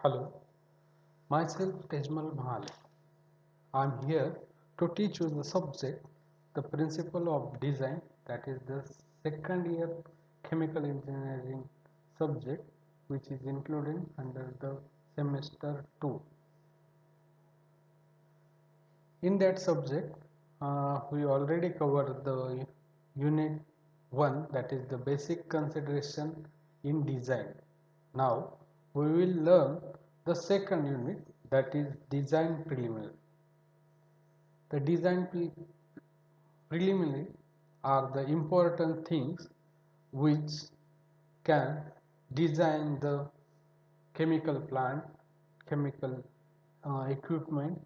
Hello, myself Tejmal Mahale. I am here to teach you the subject, the principle of design, that is the second year chemical engineering subject, which is included under the semester 2. In that subject, we already covered the unit 1, that is the basic consideration in design. Now we will learn the second unit, that is design preliminary. The design preliminary are the important things which can design the chemical plant, chemical equipment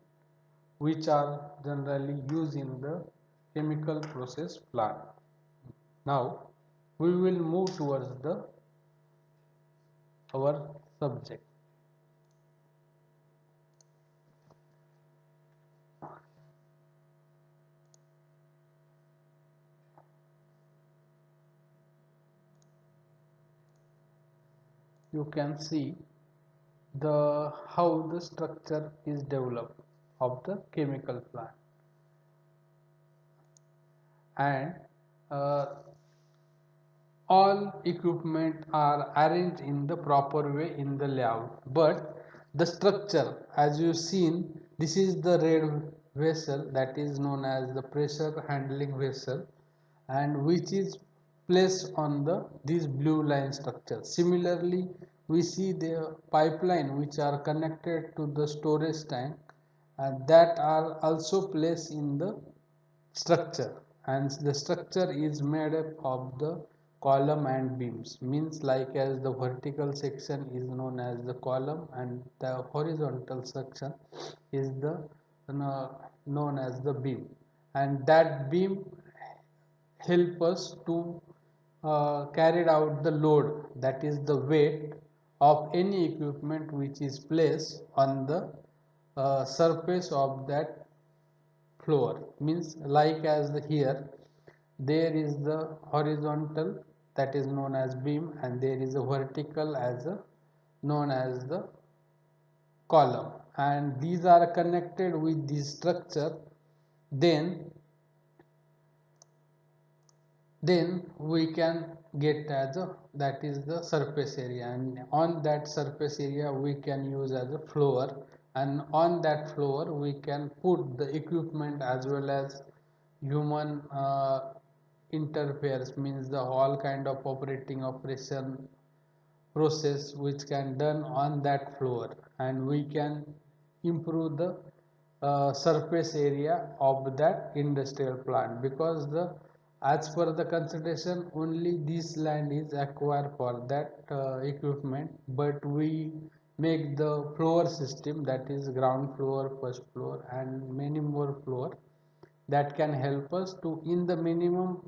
which are generally used in the chemical process plant. Now we will move towards our subject. You can see how the structure is developed of the chemical plant, and uh, all equipment are arranged in the proper way in the layout, but the structure, as you seen, this is the red vessel, that is known as the pressure handling vessel, and which is placed on the this blue line structure. Similarly, we see the pipeline which are connected to the storage tank, and that are also placed in the structure, and the structure is made up of the column and beams, means like as the vertical section is known as the column and the horizontal section is the known as the beam, and that beam help us to carry out the load, that is the weight of any equipment which is placed on the surface of that floor, means like as here there is the horizontal, that is known as beam, and there is a vertical as a known as the column, and these are connected with this structure. Then we can get as a, that is the surface area, and on that surface area we can use as a floor, and on that floor we can put the equipment as well as human interferes, means the all kind of operation process which can done on that floor, and we can improve the surface area of that industrial plant, because the as per the consideration only this land is acquired for that equipment, but we make the floor system, that is ground floor, first floor, and many more floor, that can help us to in the minimum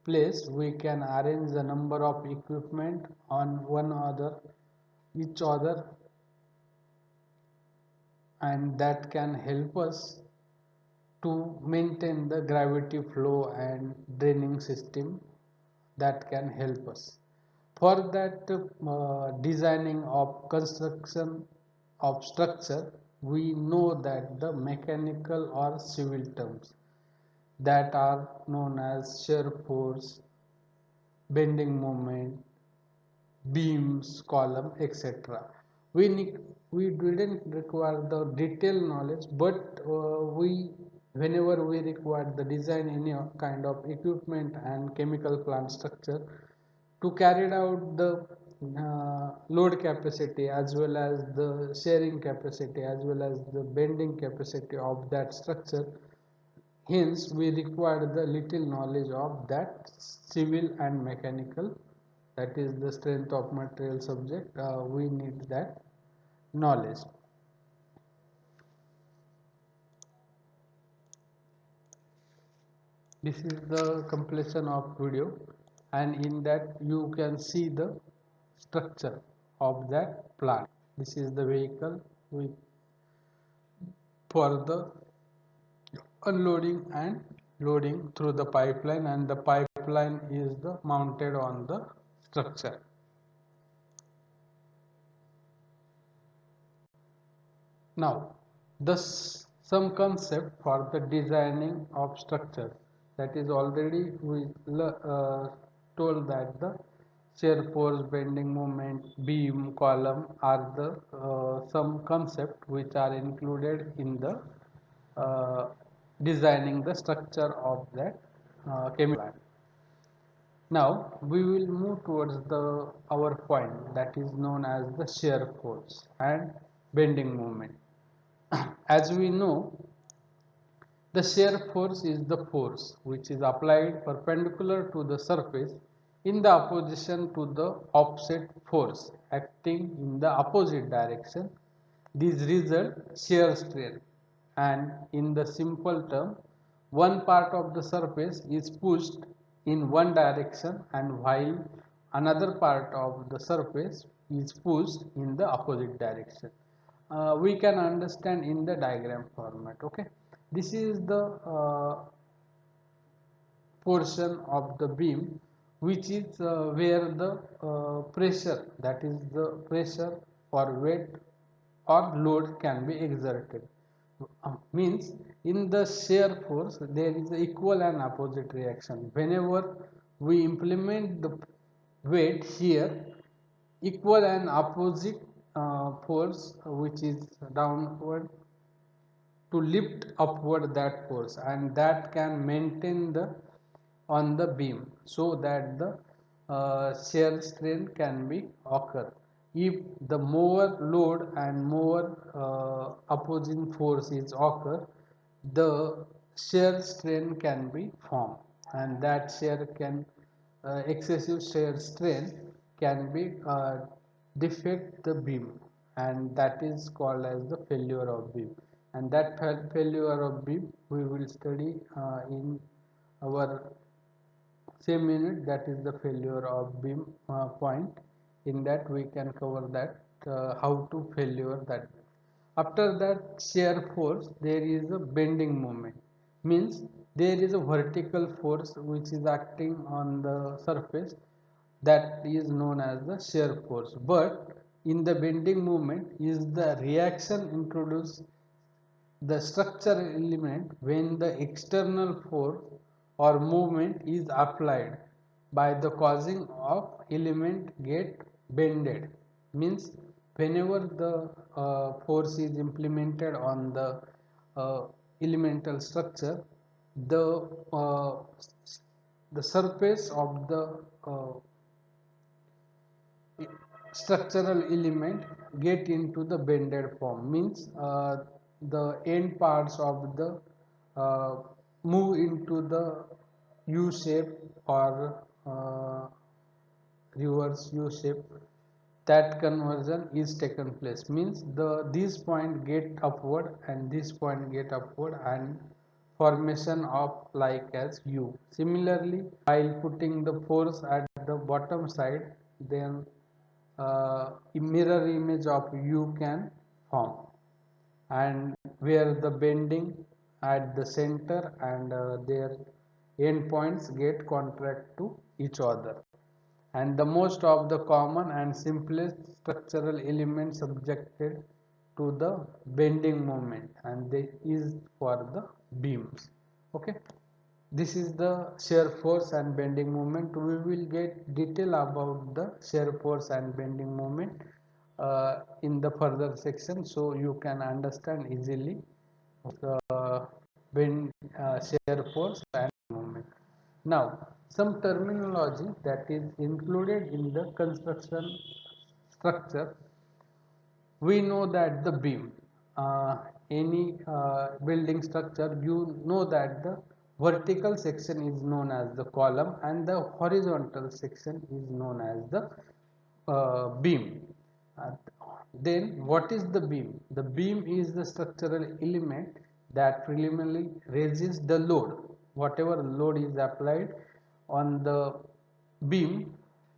place we can arrange the number of equipment on one other each other, and that can help us to maintain the gravity flow and draining system, that can help us for that designing of construction of structure. We know that the mechanical or civil terms that are known as shear force, bending moment, beams, column, etc. We didn't require the detailed knowledge, but whenever we require the design any kind of equipment and chemical plant structure to carry out the load capacity as well as the sharing capacity as well as the bending capacity of that structure, hence we require the little knowledge of that civil and mechanical, that is the strength of material subject, we need that knowledge. This is the completion of video, and in that you can see the structure of that plant. This is the vehicle with for the unloading and loading through the pipeline, and the pipeline is the mounted on the structure. Now, some concept for the designing of structure, that is already we told that the shear force, bending moment, beam, column are the some concept which are included in the uh, designing the structure of that chemical plant. Now we will move towards the our point, that is known as the shear force and bending moment. As we know, the shear force is the force which is applied perpendicular to the surface in the opposition to the offset force acting in the opposite direction. This result shear strain, and in the simple term, one part of the surface is pushed in one direction and while another part of the surface is pushed in the opposite direction. We can understand in the diagram format. Okay, this is the portion of the beam which is where the pressure, that is the pressure or weight or load can be exerted. Means in the shear force there is equal and opposite reaction. Whenever we implement the weight here, equal and opposite force which is downward to lift upward that force, and that can maintain the on the beam so that the shear strain can be occur. If the more load and more opposing force is occur, the shear strain can be formed, and that shear can excessive shear strain can be defect the beam, and that is called as the failure of beam. And that failure of beam we will study in our same unit, that is the failure of beam point. In that we can cover that how to failure that. After that shear force, there is a bending moment. Means there is a vertical force which is acting on the surface, that is known as the shear force. But in the bending moment is the reaction introduced the structural element when the external force or movement is applied by the causing of element get bended. Means whenever the force is implemented on the uh, elemental structure, the uh, the surface of the uh, structural element get into the bended form. Means the end parts of the uh, move into the U shape or reverse U shape. That conversion is taken place. Means the this point get upward and this point get upward, and formation of like as U. Similarly, while putting the force at the bottom side, then mirror image of U can form, and where the bending at the center and their endpoints get contract to each other. And the most of the common and simplest structural elements subjected to the bending moment, and they is for the beams. Okay, this is the shear force and bending moment. We will get detail about the shear force and bending moment in the further section, so you can understand easily the bend shear force and moment. Now, some terminology that is included in the construction structure. We know that the beam, any building structure, you know that the vertical section is known as the column and the horizontal section is known as the beam. Uh, then what is the beam? The beam is the structural element that preliminarily resists the load. Whatever load is applied on the beam,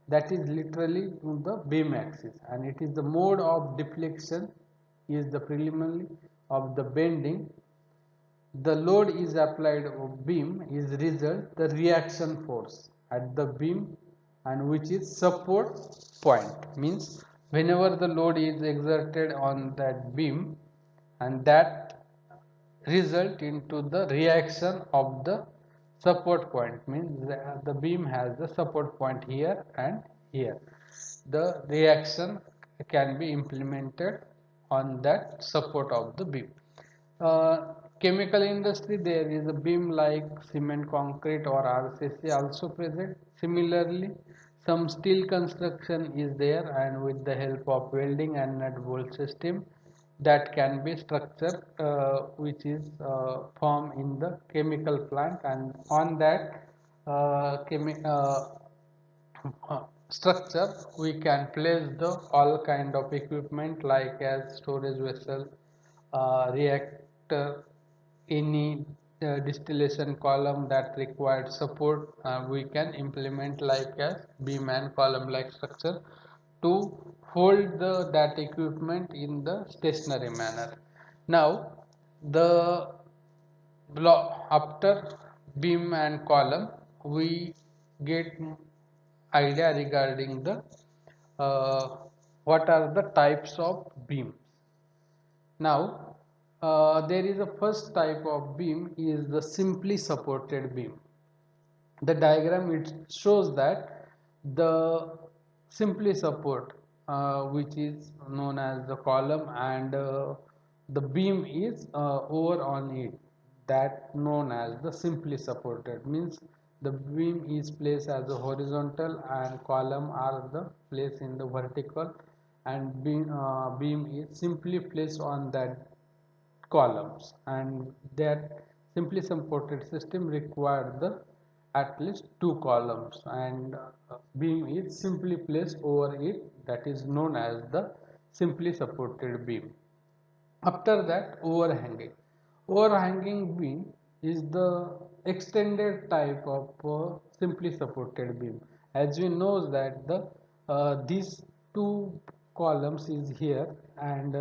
that is literally to the beam axis, and it is the mode of deflection is the preliminary of the bending. The load is applied of beam is result the reaction force at the beam, and which is support point. Means whenever the load is exerted on that beam, and that result into the reaction of the support point. Means the beam has the support point here and here. The reaction can be implemented on that support of the beam. Chemical industry, there is a beam like cement, concrete or RCC also present. Similarly, some steel construction is there, and with the help of welding and nut bolt system, that can be structure which is formed in the chemical plant, and on that structure we can place the all kind of equipment like as storage vessel, reactor, any distillation column that required support. We can implement like as beam and column like structure to hold that equipment in the stationary manner. Now the block after beam and column, we get idea regarding the uh, what are the types of beams. Now there is a first type of beam is the simply supported beam. The diagram, it shows that the simply support which is known as the column, and the beam is over on it, that known as the simply supported. Means the beam is placed as a horizontal and column are the placed in the vertical, and beam is simply placed on that columns, and that simply supported system required the at least two columns, and beam is simply placed over it, that is known as the simply supported beam. After that, overhanging beam is the extended type of simply supported beam. As we know that the these two columns is here, and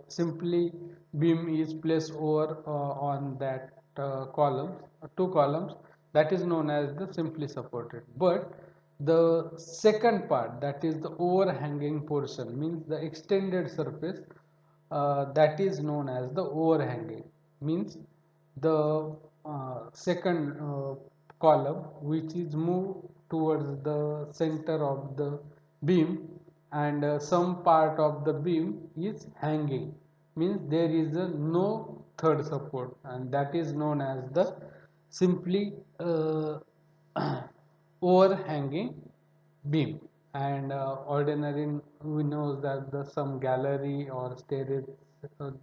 simply beam is placed over on that two columns, that is known as the simply supported. But the second part, that is the overhanging portion, means the extended surface, that is known as the overhanging. Means the second column which is moved towards the center of the beam, and some part of the beam is hanging, means there is no third support, and that is known as the simply overhanging beam. And ordinary, we know that the some gallery or staircase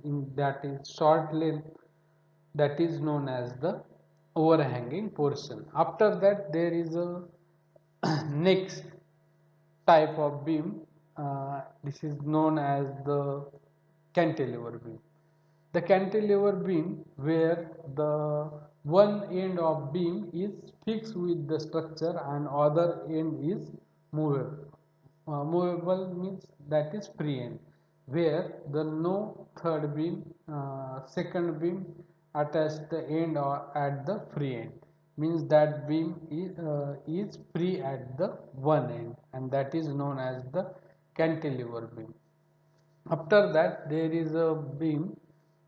in that is short length, that is known as the overhanging portion. After that, there is a next type of beam. This is known as the cantilever beam. The cantilever beam, where the one end of beam is fixed with the structure and other end is movable. Movable means that is free end, where the no third beam, second beam attached the end or at the free end, means that beam is free at the one end, and that is known as the cantilever beam. After that, there is a beam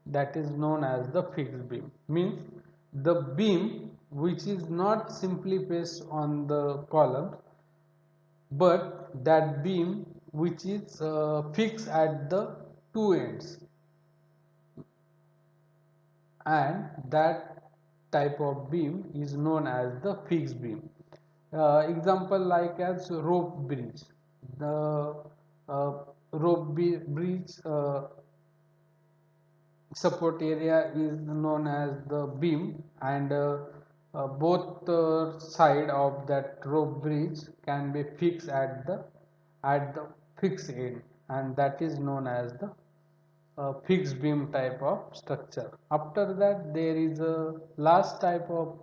that is known as the fixed beam. Means the beam which is not simply placed on the column, but that beam which is fixed at the two ends, and that type of beam is known as the fixed beam. Example like as rope bridge. The uh, bridge support area is known as the beam, and both side of that rope bridge can be fixed at the fixed end, and that is known as the fixed beam type of structure. After that, there is a last type of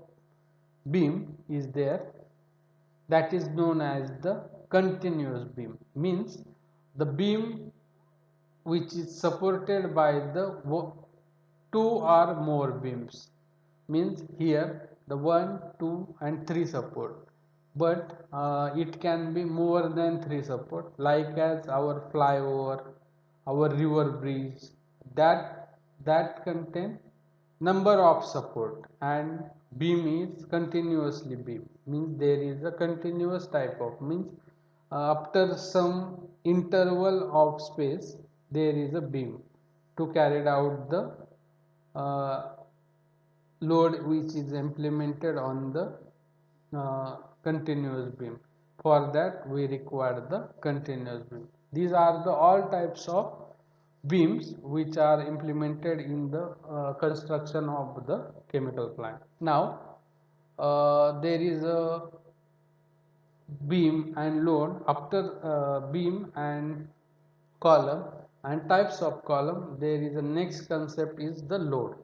beam is there, that is known as the continuous beam. Means the beam which is supported by the two or more beams. Means here the 1, 2 and 3 support, but it can be more than 3 support, like as our flyover, our river bridge, that that contain number of support, and beam is continuously beam, means there is a continuous type of, means after some interval of space there is a beam to carry out the uh, load which is implemented on the continuous beam. For that we require the continuous beam. These are the all types of beams which are implemented in the construction of the chemical plant. Now there is a beam and load. After beam and column and types of column, there is a next concept is the load.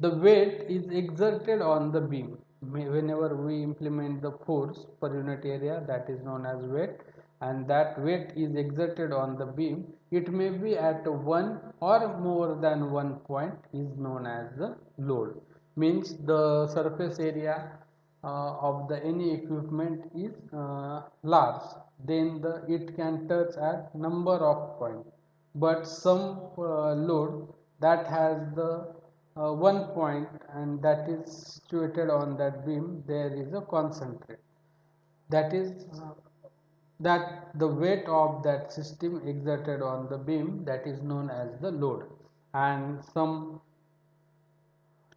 The weight is exerted on the beam. Whenever we implement the force per unit area, that is known as weight, and that weight is exerted on the beam. It may be at one or more than one point is known as the load. Means the surface area of the any equipment is large, then it can touch at number of points, but some load that has the one point and that is situated on that beam, there is a concentrate, that is that the weight of that system exerted on the beam, that is known as the load. And some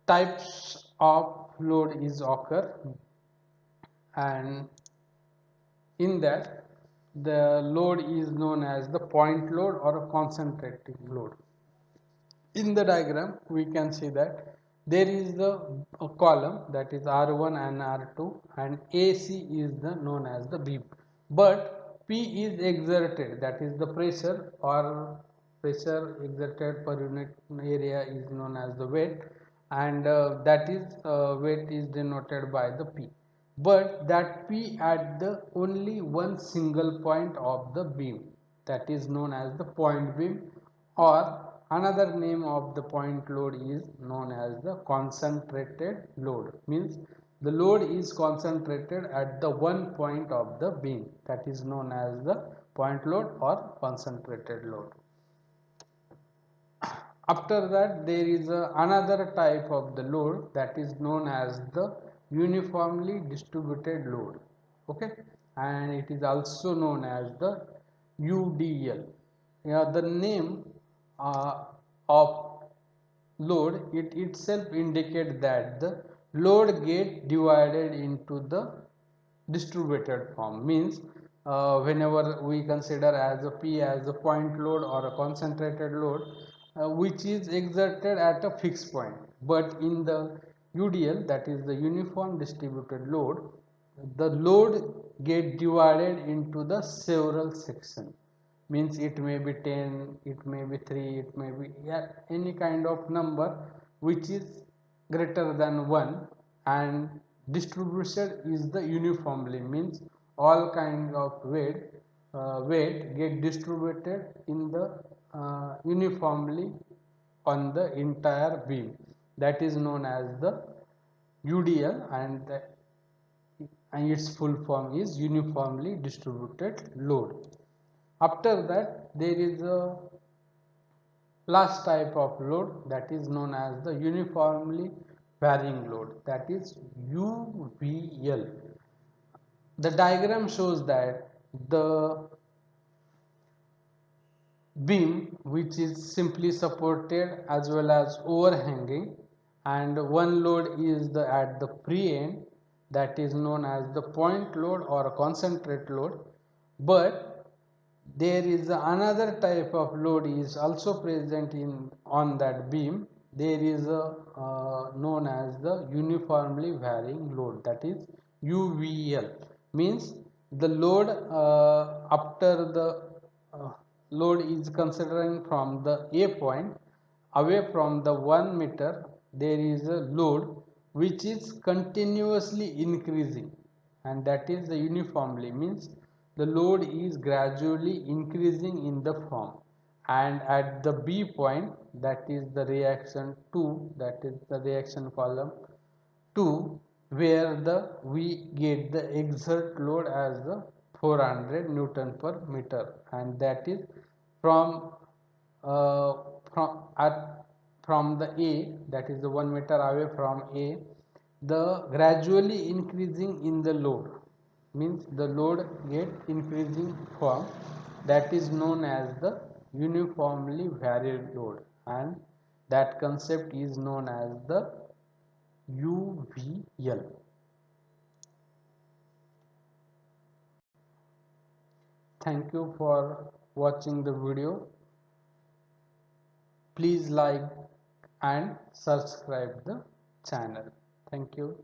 types of load is occur, and in that the load is known as the point load or a concentrating load. In the diagram we can see that there is a column, that is R1 and R2, and AC is the known as the beam, but P is exerted, that is the pressure or pressure exerted per unit area is known as the weight, and that is weight is denoted by the P, but that P at the only one single point of the beam, that is known as the point beam, or another name of the point load is known as the concentrated load. Means the load is concentrated at the one point of the beam, that is known as the point load or concentrated load. After that there is another type of the load, that is known as the uniformly distributed load. Okay, and it is also known as the UDL. Yeah, the name of load, it itself indicates that the load get divided into the distributed form. Means whenever we consider as a P as a point load or a concentrated load, which is exerted at a fixed point, but in the UDL, that is the uniform distributed load, the load get divided into the several sections. Means it may be 10, it may be 3, it may be, yeah, any kind of number which is greater than 1, and distribution is the uniformly, means all kind of weight get distributed in the uniformly on the entire beam, that is known as the UDL, and its full form is uniformly distributed load. After that there is a last type of load, that is known as the uniformly varying load, that is UVL. The diagram shows that the beam which is simply supported as well as overhanging, and one load is at the free end, that is known as the point load or a concentrate load, but there is another type of load is also present in on that beam, there is a known as the uniformly varying load, that is UVL. Means the load after the load is considering from the A point away from the 1 meter, there is a load which is continuously increasing, and that is the uniformly, means the load is gradually increasing in the form, and at the B point, that is the reaction 2, that is the reaction column 2, where we get the exert load as the 400 Newton per meter, and that is from uh, from at from the A, that is the 1 meter away from A, the gradually increasing in the load, means the load get increasing form, that is known as the uniformly varied load, and that concept is known as the UVL. Thank you for watching the video. Please like and subscribe the channel. Thank you.